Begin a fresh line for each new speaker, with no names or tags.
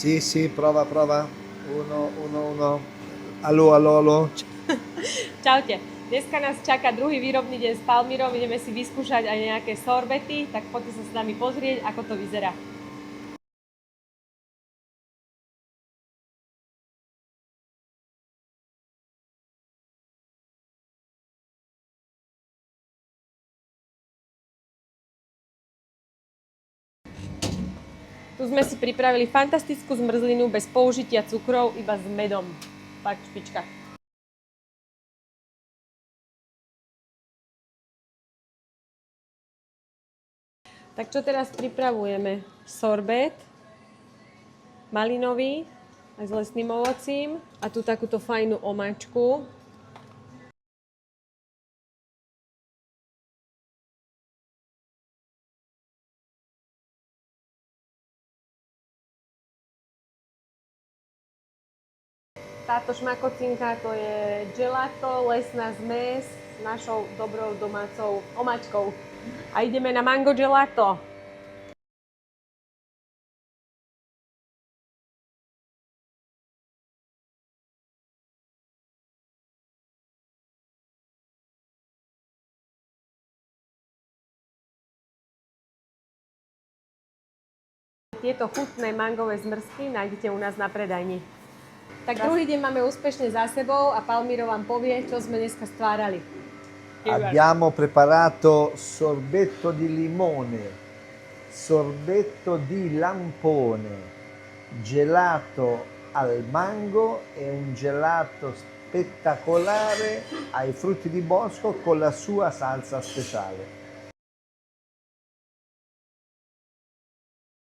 Sì, sì, prova, prova. Uno, uno, uno. Aló, aló, aló.
Čaute. Dneska nás čaká druhý výrobný deň s Palmírom. Ideme si vyskúšať aj nejaké sorbety, tak poďte sa s nami pozrieť, ako to vyzerá. Tu sme si pripravili fantastickú zmrzlinu bez použitia cukrov, iba s medom. Fakt špička. Tak čo teraz pripravujeme? Sorbet, malinový, aj s lesným ovocím a tu takúto fajnú omáčku. Táto šmakocinka to je gelato, lesná zmes s našou dobrou domácou omáčkou. A ideme na mango gelato. Tieto chutné mangové zmrzky nájdete u nás na predajni. Tak druhý deň máme úspešne za sebou a Palmiro vám povie, čo sme dneska stvárali.
Abbiamo preparato sorbetto di limone, sorbetto di lampone, gelato al mango e un gelato spettacolare ai frutti di bosco con la sua salsa speciale.